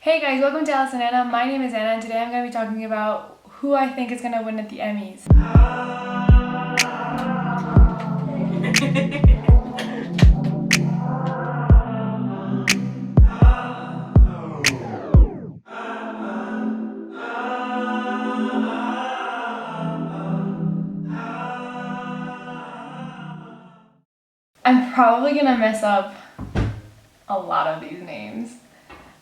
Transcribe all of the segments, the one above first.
Hey guys, welcome to Alice and Anna. My name is Anna and today I'm going to be talking about who I think is going to win at the Emmys. I'm probably going to mess up a lot of these names.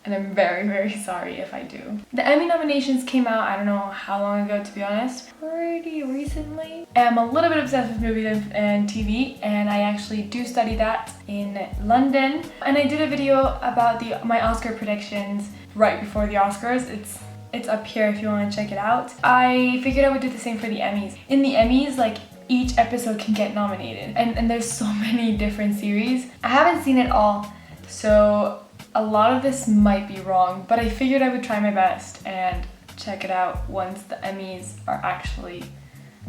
And I'm very, very sorry if I do. The Emmy nominations came out, I don't know how long ago to be honest, pretty recently. I'm a little bit obsessed with movies and TV, and I actually do study that in London. And I did a video about my Oscar predictions right before the Oscars. It's up here if you want to check it out. I figured I would do the same for the Emmys. In the Emmys, like, each episode can get nominated, and there's so many different series. I haven't seen it all, so a lot of this might be wrong, but I figured I would try my best and check it out once the Emmys are actually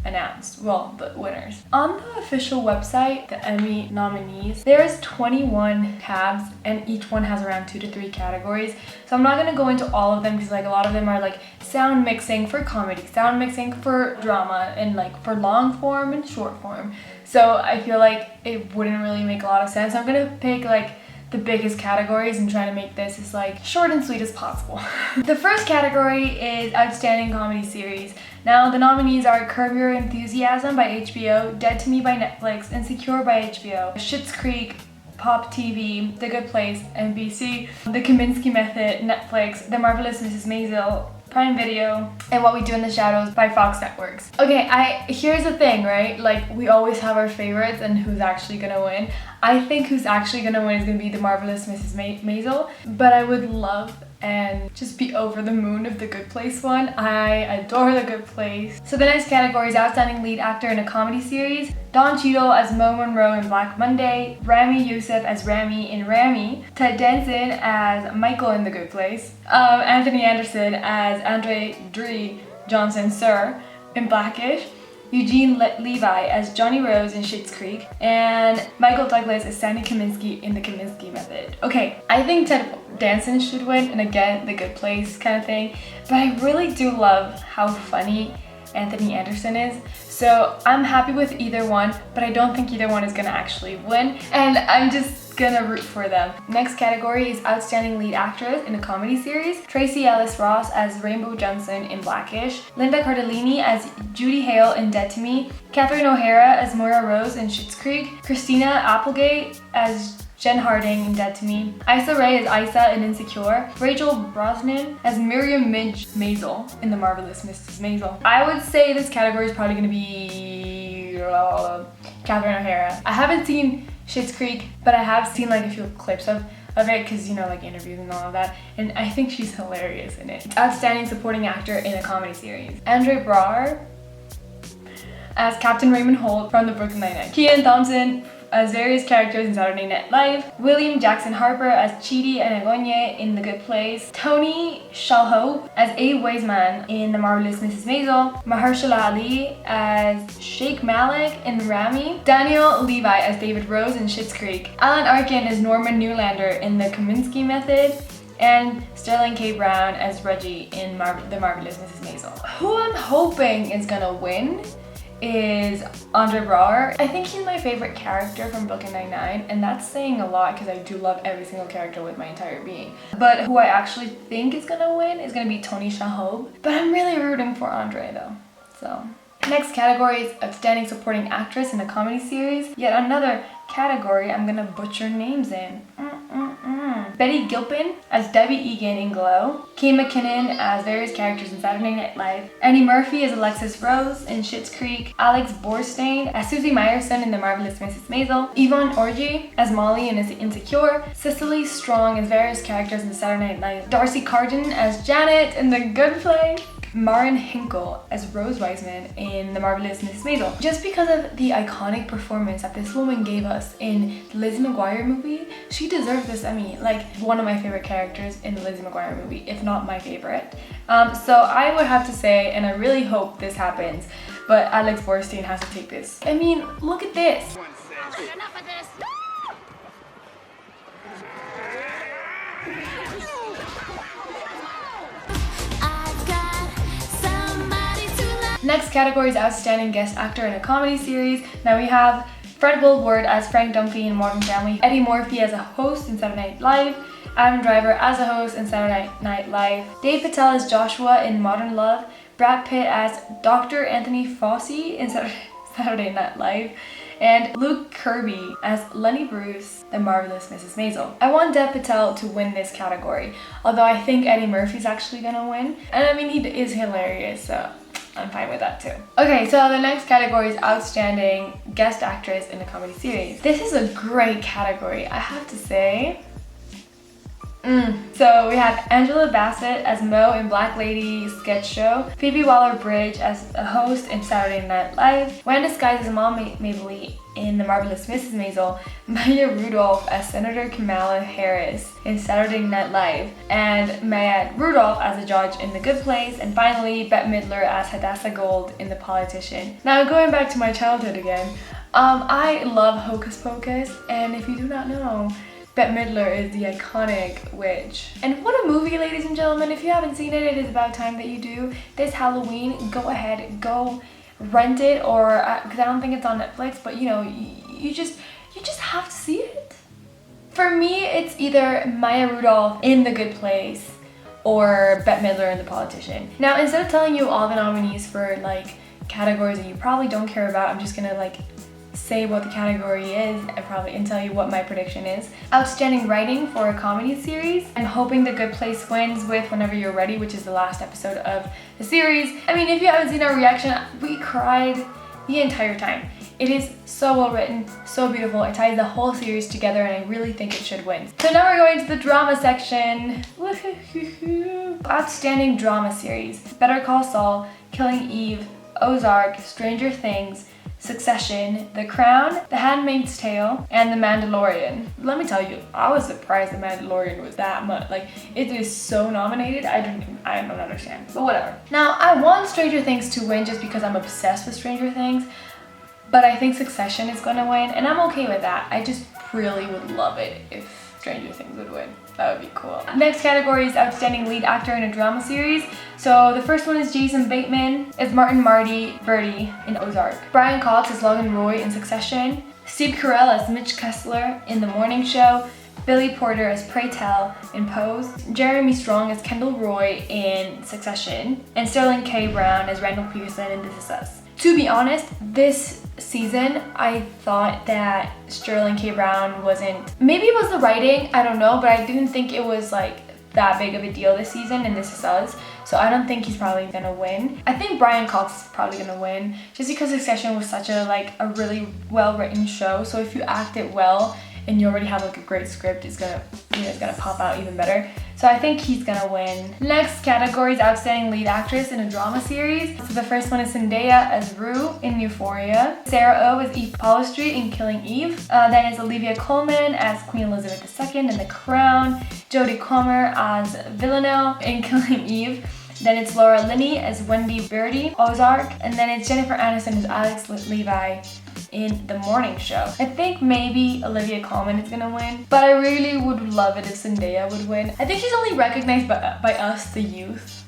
announced. Well, the winners. On the official website, the Emmy Nominees, there's 21 tabs and each one has around 2 to 3 categories. So I'm not gonna go into all of them because like a lot of them are like sound mixing for comedy, sound mixing for drama, and like for long form and short form. So I feel like it wouldn't really make a lot of sense. I'm gonna pick like the biggest categories and try to make this as like short and sweet as possible. The first category is Outstanding Comedy Series. Now the nominees are Curb Your Enthusiasm by HBO, Dead to Me by Netflix, Insecure by HBO, Schitt's Creek, Pop TV, The Good Place, NBC, The Kaminsky Method, Netflix, The Marvelous Mrs. Maisel, Prime Video, and What We Do in the Shadows by Fox Networks. Okay, here's the thing, right? Like, we always have our favorites and who's actually gonna win. I think who's actually gonna win is gonna be The Marvelous Mrs. Maisel, but I would love and just be over the moon if The Good Place won. I adore The Good Place. So the next category is Outstanding Lead Actor in a Comedy Series. Don Cheadle as Mo Monroe in Black Monday, Rami Youssef as Rami in Rami, Ted Danson as Michael in The Good Place, Anthony Anderson as Andre Dre Johnson Sir in Blackish, Eugene Levi as Johnny Rose in Schitt's Creek, and Michael Douglas as Sandy Kaminsky in The Kaminsky Method. Okay, I think Ted Danson should win, and again, The Good Place kind of thing, but I really do love how funny Anthony Anderson is, so I'm happy with either one, but I don't think either one is gonna actually win, and I'm just gonna root for them. Next category is Outstanding Lead Actress in a Comedy Series. Tracy Ellis Ross as Rainbow Johnson in Blackish, Linda Cardellini as Judy Hale in Dead to Me, Catherine O'Hara as Moira Rose in Schitt's Creek, Christina Applegate as Jen Harding in Dead to Me, Issa Rae as Isa in Insecure, Rachel Brosnan as Miriam Midge Maisel in The Marvelous Mrs. Maisel. I would say this category is probably gonna be Catherine O'Hara. I haven't seen Schitt's Creek, but I have seen like a few clips of it because, you know, like interviews and all of that, and I think she's hilarious in it. Outstanding Supporting Actor in a Comedy Series. Andre Braugher as Captain Raymond Holt from the Brooklyn Nine-Nine, Kenan Thompson as various characters in Saturday Night Live, William Jackson Harper as Chidi and Agonye in The Good Place, Tony Shalhoub as Abe Weisman in The Marvelous Mrs. Maisel, Mahershala Ali as Sheikh Malik in Rami, Daniel Levi as David Rose in Schitt's Creek, Alan Arkin as Norman Newlander in The Kaminsky Method, and Sterling K. Brown as Reggie in The Marvelous Mrs. Maisel. Who I'm hoping is gonna win is Andre Braugher. I think he's my favorite character from Brooklyn Nine-Nine, and that's saying a lot because I do love every single character with my entire being. But who I actually think is gonna win is gonna be Tony Shalhoub, but I'm really rooting for Andre though, so. Next category is Outstanding Supporting Actress in a Comedy Series. Yet another category I'm gonna butcher names in. Betty Gilpin as Debbie Egan in Glow, Kate McKinnon as various characters in Saturday Night Live, Annie Murphy as Alexis Rose in Schitt's Creek, Alex Borstein as Susie Meyerson in The Marvelous Mrs. Maisel, Yvonne Orji as Molly in Insecure, Cicely Strong as various characters in Saturday Night Live, Darcy Carden as Janet in The Good Place, Maren Hinkle as Rose Wiseman in The Marvelous Mrs. Maisel. Just because of the iconic performance that this woman gave us in the Lizzie McGuire movie, she deserves this Emmy. Like, one of my favorite characters in the Lizzie McGuire movie, if not my favorite. So I would have to say, and I really hope this happens, but Alex Borstein has to take this. I mean, look at this. Enough of this. Next category is Outstanding Guest Actor in a Comedy Series. Now we have Fred Woolward as Frank Dunphy in Modern Family, Eddie Murphy as a host in Saturday Night Live, Adam Driver as a host in Saturday Night Live, Dave Patel as Joshua in Modern Love, Brad Pitt as Dr. Anthony Fauci in Saturday Night Live, and Luke Kirby as Lenny Bruce, the Marvelous Mrs. Maisel. I want Dev Patel to win this category, although I think Eddie Murphy's actually gonna win. And I mean, he is hilarious, so I'm fine with that too. Okay, so the next category is Outstanding Guest Actress in a Comedy Series. This is a great category, I have to say. So we have Angela Bassett as Mo in Black Lady sketch show, Phoebe Waller-Bridge as a host in Saturday Night Live, Wanda Sykes as Mom Mabley in The Marvelous Mrs. Maisel, Maya Rudolph as Senator Kamala Harris in Saturday Night Live, and Maya Rudolph as a judge in The Good Place, and finally Bette Midler as Hadassah Gold in The Politician. Now going back to my childhood again, I love Hocus Pocus, and if you do not know, Bette Midler is the iconic witch. And what a movie, ladies and gentlemen. If you haven't seen it, it is about time that you do. This Halloween, go ahead, go rent it, or because I don't think it's on Netflix, but you know, you just have to see it. For me, it's either Maya Rudolph in The Good Place or Bette Midler in The Politician. Now, instead of telling you all the nominees for like categories that you probably don't care about, I'm just gonna like say what the category is and tell you what my prediction is. Outstanding Writing for a Comedy Series. I'm hoping The Good Place wins with Whenever You're Ready, which is the last episode of the series. I mean, if you haven't seen our reaction, we cried the entire time. It is so well written, so beautiful. It ties the whole series together, and I really think it should win. So now we're going to the drama section. Outstanding Drama Series. Better Call Saul, Killing Eve, Ozark, Stranger Things, Succession, The Crown, The Handmaid's Tale, and The Mandalorian. Let me tell you, I was surprised The Mandalorian was that much. Like, it is so nominated, I don't understand, but whatever. Now, I want Stranger Things to win just because I'm obsessed with Stranger Things, but I think Succession is gonna win, and I'm okay with that. I just really would love it if Stranger Things would win. That would be cool. Next category is Outstanding Lead Actor in a Drama Series. So the first one is Jason Bateman as Martin Marty Birdie in Ozark, Brian Cox as Logan Roy in Succession, Steve Carell as Mitch Kessler in The Morning Show, Billy Porter as Pray Tell in Pose, Jeremy Strong as Kendall Roy in Succession, and Sterling K. Brown as Randall Pearson in This Is Us. To be honest, this season, I thought that Sterling K. Brown wasn't, maybe it was the writing, I don't know, but I didn't think it was like that big of a deal this season in This Is Us. So I don't think he's probably gonna win. I think Brian Cox is probably gonna win just because Succession was such a really well written show. So if you act it well and you already have like a great script, it's gonna pop out even better. So I think he's gonna win. Next category is Outstanding Lead Actress in a Drama Series. So the first one is Zendaya as Rue in Euphoria, Sarah Oh as Eve Polistry in Killing Eve, then is Olivia Colman as Queen Elizabeth II in The Crown, Jodie Comer as Villanelle in Killing Eve, then it's Laura Linney as Wendy Birdie, Ozark, and then it's Jennifer Aniston as Alex Levi in The Morning Show. I think maybe Olivia Colman is gonna win, but I really would love it if Zendaya would win. I think she's only recognized by us, the youth,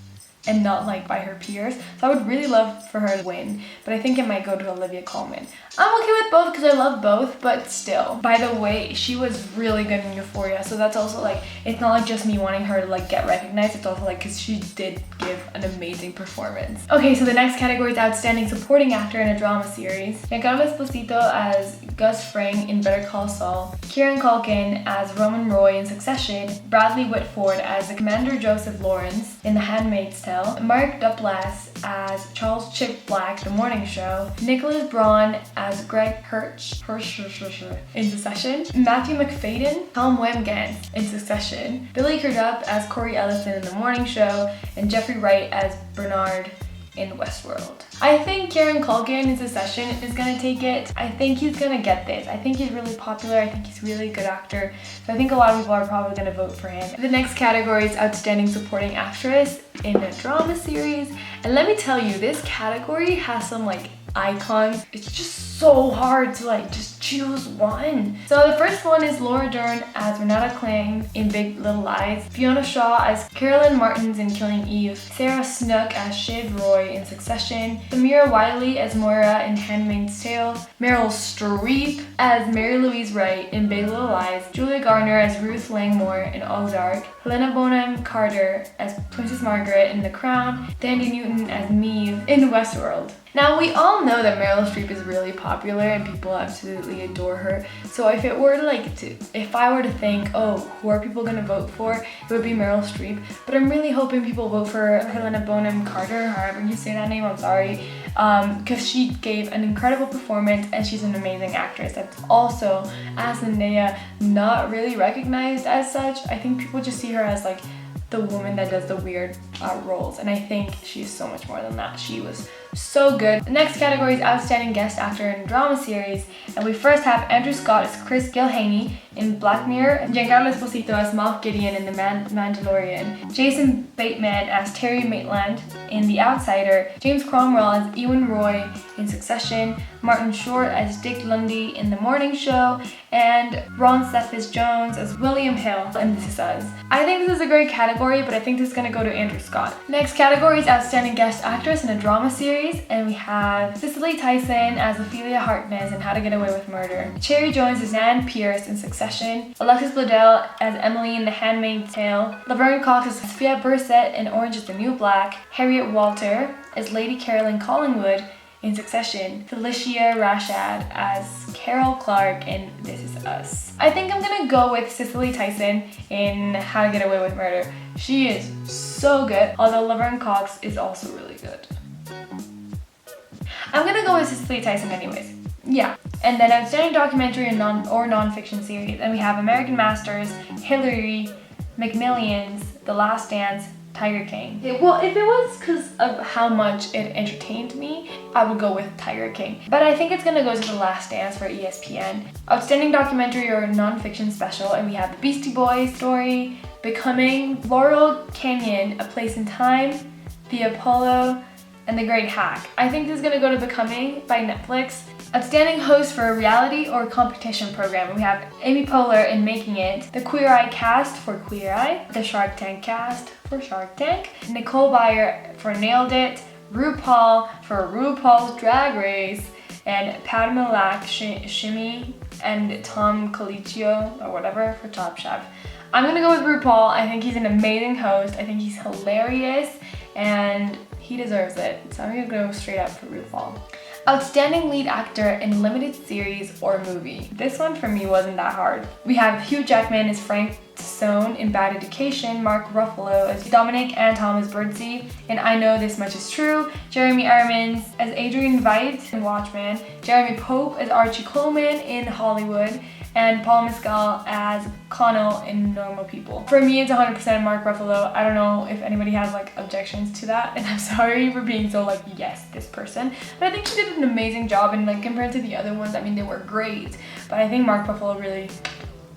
and not like by her peers. So I would really love for her to win, but I think it might go to Olivia Colman. I'm okay with both because I love both, but still. By the way, she was really good in Euphoria, so that's also like, it's not like just me wanting her to like get recognized, it's also like because she did give an amazing performance. Okay, so the next category is Outstanding Supporting Actor in a Drama Series. Giancarlo Esposito as Gus Fring in Better Call Saul, Kieran Culkin as Roman Roy in Succession, Bradley Whitford as the Commander Joseph Lawrence in The Handmaid's Tale, Mark Duplass as Charles Chick Black, The Morning Show, Nicholas Braun as Greg Hirsch in Succession, Matthew McFadden, Tom Wemgans in Succession, Billy Crudup as Corey Ellison in The Morning Show, and Jeffrey Wright as Bernard in Westworld. I think Kieran Culkin in Succession is gonna take it. I think he's gonna get this. I think he's really popular. I think he's a really good actor. So I think a lot of people are probably gonna vote for him. The next category is Outstanding Supporting Actress in a Drama Series. And let me tell you, this category has some like icons. It's just so hard to like just just choose one. So the first one is Laura Dern as Renata Kling in Big Little Lies, Fiona Shaw as Carolyn Martins in Killing Eve, Sarah Snook as Shiv Roy in Succession, Samira Wiley as Moira in Handmaid's Tale, Meryl Streep as Mary Louise Wright in Big Little Lies, Julia Garner as Ruth Langmore in Ozark, Helena Bonham Carter as Princess Margaret in The Crown, Thandie Newton as Maeve in Westworld. Now, we all know that Meryl Streep is really popular and people absolutely adore her. So if I were to think, oh, who are people gonna vote for, it would be Meryl Streep. But I'm really hoping people vote for Helena Bonham Carter, however you say that name, I'm sorry. Because she gave an incredible performance and she's an amazing actress. That's also, as Zendaya, not really recognized as such. I think people just see her as like the woman that does the weird roles, and I think she's so much more than that. She was so good. The next category is Outstanding Guest Actor in a Drama Series, and we first have Andrew Scott as Chris Gilhaney in Black Mirror, Giancarlo Esposito as Moff Gideon in The Mandalorian, Jason Bateman as Terry Maitland in The Outsider, James Cromwell as Ewan Roy in Succession, Martin Short as Dick Lundy in The Morning Show, and Ron Cephas Jones as William Hill in This Is Us. I think this is a great category, but I think this is gonna go to Andrew Scott. Next category is Outstanding Guest Actress in a Drama Series, and we have Cicely Tyson as Ophelia Harkness in How to Get Away with Murder, Cherry Jones as Nan Pierce in Succession, Alexis Bledel as Emily in The Handmaid's Tale, Laverne Cox as Sophia Bursett in Orange is the New Black, Harriet Walter as Lady Carolyn Collingwood in Succession, Felicia Rashad as Carol Clark in This Is Us. I think I'm gonna go with Cicely Tyson in How to Get Away with Murder. She is so good, although Laverne Cox is also really good. I'm gonna go with Cicely Tyson anyways. Yeah. And then Outstanding Documentary and non-fiction series, and we have American Masters, Hillary, McMillions, The Last Dance, Tiger King. Well, if it was because of how much it entertained me, I would go with Tiger King. But I think it's gonna go to The Last Dance for ESPN. Outstanding Documentary or Non-Fiction Special, and we have The Beastie Boys story, Becoming, Laurel Canyon, A Place in Time, The Apollo, and The Great Hack. I think this is gonna go to Becoming by Netflix. Outstanding Host for a Reality or Competition Program. We have Amy Poehler in Making It, the Queer Eye cast for Queer Eye, the Shark Tank cast for Shark Tank, Nicole Byer for Nailed It, RuPaul for RuPaul's Drag Race, and Padma Lakshmi and Tom Colicchio or whatever for Top Chef. I'm gonna go with RuPaul. I think he's an amazing host. I think he's hilarious and he deserves it. So I'm gonna go straight up for RuPaul. Outstanding Lead Actor in Limited Series or Movie. This one for me wasn't that hard. We have Hugh Jackman as Frank Stone in Bad Education, Mark Ruffalo as Dominic and Thomas Birdsey in I Know This Much Is True, Jeremy Irons as Adrian Veidt in Watchmen, Jeremy Pope as Archie Coleman in Hollywood, and Paul Mescal as Connell in Normal People. For me, it's 100% Mark Ruffalo. I don't know if anybody has like objections to that, and I'm sorry for being so like, yes, this person. But I think he did an amazing job, and like compared to the other ones, I mean, they were great. But I think Mark Ruffalo really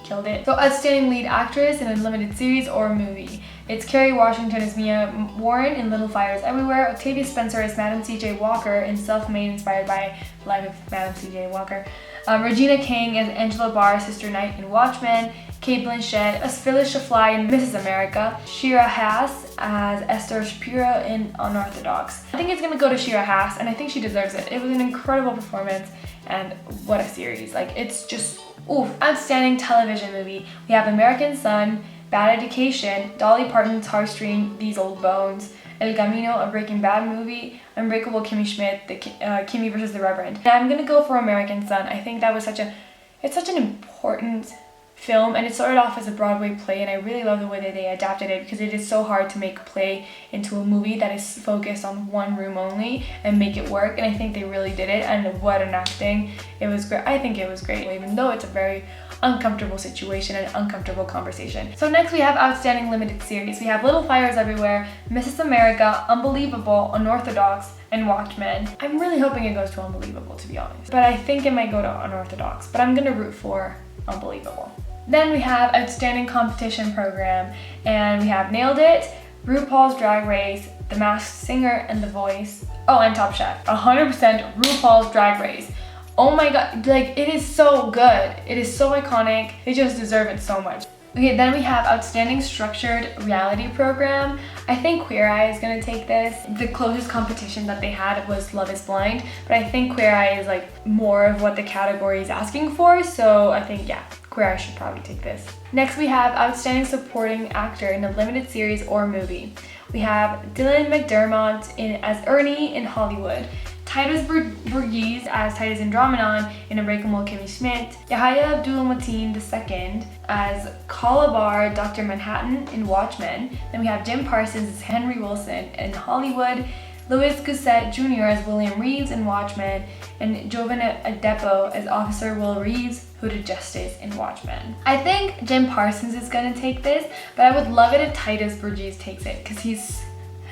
killed it. So Outstanding Lead Actress in a Limited Series or Movie. It's Kerry Washington as Mia Warren in Little Fires Everywhere, Octavia Spencer as Madam C.J. Walker in Self-Made inspired by Life of Madam C.J. Walker, Regina King as Angela Barr, Sister Knight in Watchmen, Kate Blanchett as Phyllis Schlafly in Mrs. America, Shira Haas as Esther Shapiro in Unorthodox. I think it's gonna go to Shira Haas, and I think she deserves it. It was an incredible performance, and what a series. Like, it's just, oof. Outstanding Television Movie. We have American Son, Bad Education, Dolly Parton's Heartstring, These Old Bones, El Camino, a Breaking Bad movie, Unbreakable Kimmy Schmidt, Kimmy versus the Reverend. And I'm gonna go for American Son. I think that was such an important film, and it started off as a Broadway play, and I really love the way that they adapted it because it is so hard to make a play into a movie that is focused on one room only and make it work, and I think they really did it, and what an acting. It was great. I think it was great, even though it's a very uncomfortable situation and uncomfortable conversation. So next we have Outstanding Limited Series. We have Little Fires Everywhere, Mrs. America, Unbelievable, Unorthodox, and Watchmen. I'm really hoping it goes to Unbelievable, to be honest, but I think it might go to Unorthodox, but I'm gonna root for Unbelievable. Then we have Outstanding Competition Program, and we have Nailed It, RuPaul's Drag Race, The Masked Singer, and The Voice. Oh, and Top Chef. 100% RuPaul's Drag Race. Oh my god, like it is so good. It is so iconic. They just deserve it so much. Okay, then we have Outstanding Structured Reality Program. I think Queer Eye is gonna take this. The closest competition that they had was Love is Blind, but I think Queer Eye is like more of what the category is asking for, so I think, yeah, Queer Eye should probably take this. Next we have Outstanding Supporting Actor in a Limited Series or Movie. We have Dylan McDermott as Ernie in Hollywood, Titus Burgess as Titus Andromedon in Unbreakable Kimmy Schmidt, Yahya Abdul-Mateen II as Calabar Dr. Manhattan in Watchmen. Then we have Jim Parsons as Henry Wilson in Hollywood, Louis Gossett Jr. as William Reeves in Watchmen, and Jovan Adepo as Officer Will Reeves, who did Justice in Watchmen. I think Jim Parsons is gonna take this, but I would love it if Titus Burgess takes it because he's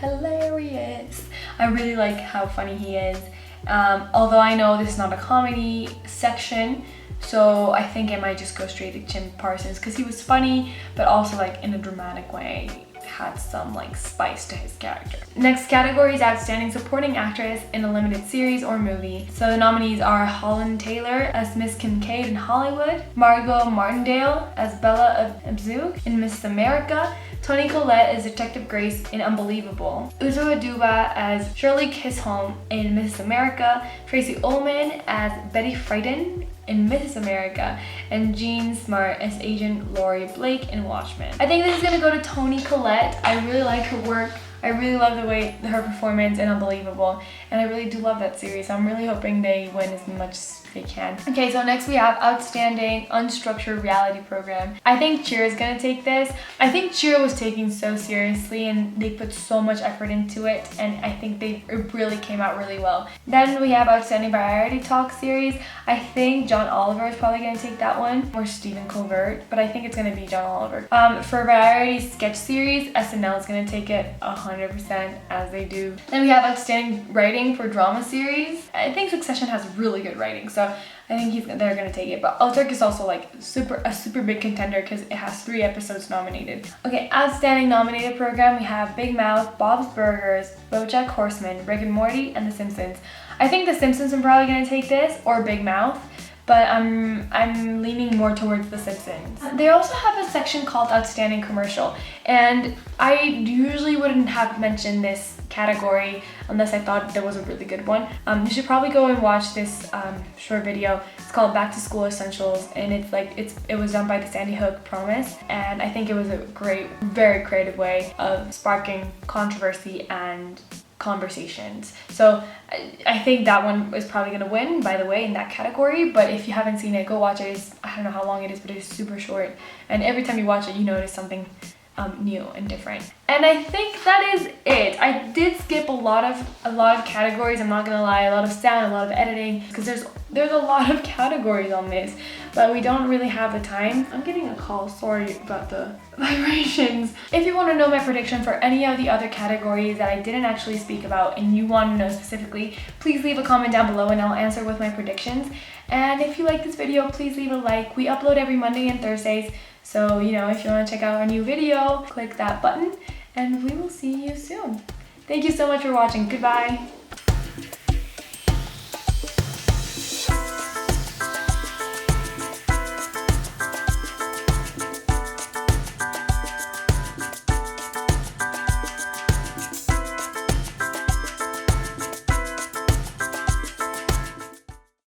hilarious. I really like how funny he is. Although I know this is not a comedy section, so I think it might just go straight to Jim Parsons because he was funny, but also like in a dramatic way. Had some like spice to his character. Next category is Outstanding Supporting Actress in a Limited Series or Movie. So the nominees are Holland Taylor as Miss Kincaid in Hollywood, Margot Martindale as Bella Abzug in Mrs. America, Toni Collette as Detective Grace in Unbelievable, Uzo Aduba as Shirley Chisholm in Mrs. America, Tracy Ullman as Betty Friedan in Mrs. America, and Jean Smart as Agent Laurie Blake in Watchmen. I think this is gonna go to Toni Collette. I really like her work. I really love the way her performance in Unbelievable, and I really do love that series. So I'm really hoping they win as much as they can. Okay, so next we have Outstanding Unstructured Reality Program. I think Cheer is gonna take this. I think Cheer was taken so seriously and they put so much effort into it, and I think it really came out really well. Then we have Outstanding Variety Talk Series. I think John Oliver is probably gonna take that one, or Stephen Colbert, but I think it's gonna be John Oliver. For Variety Sketch Series, SNL is gonna take it 100% as they do. Then we have Outstanding Writing for Drama Series. I think Succession has really good writing, so I think they're gonna take it. But Ozark is also like a super big contender because it has 3 episodes nominated. Okay, Outstanding Nominated Program, we have Big Mouth, Bob's Burgers, BoJack Horseman, Rick and Morty, and The Simpsons. I think The Simpsons are probably gonna take this, or Big Mouth, but I'm leaning more towards The Simpsons. They also have a section called Outstanding Commercial, and I usually wouldn't have mentioned this category unless I thought there was a really good one. You should probably go and watch this short video. It's called Back to School Essentials, and it was done by the Sandy Hook Promise, and I think it was a great, very creative way of sparking controversy and conversations. So I think that one is probably gonna win, by the way, in that category. But if you haven't seen it, go watch it. I don't know how long it is, but it's super short, and every time you watch it you notice something new and different. And I think that is it. I did skip a lot of categories, I'm not gonna lie, a lot of sound, a lot of editing, because there's a lot of categories on this, but we don't really have the time. I'm getting a call, sorry about the vibrations. If you want to know my prediction for any of the other categories that I didn't actually speak about and you want to know specifically, please leave a comment down below and I'll answer with my predictions. And if you like this video, please leave a like. We upload every Monday and Thursdays, so you know, if you want to check out our new video, click that button, and we will see you soon. Thank you so much for watching. Goodbye.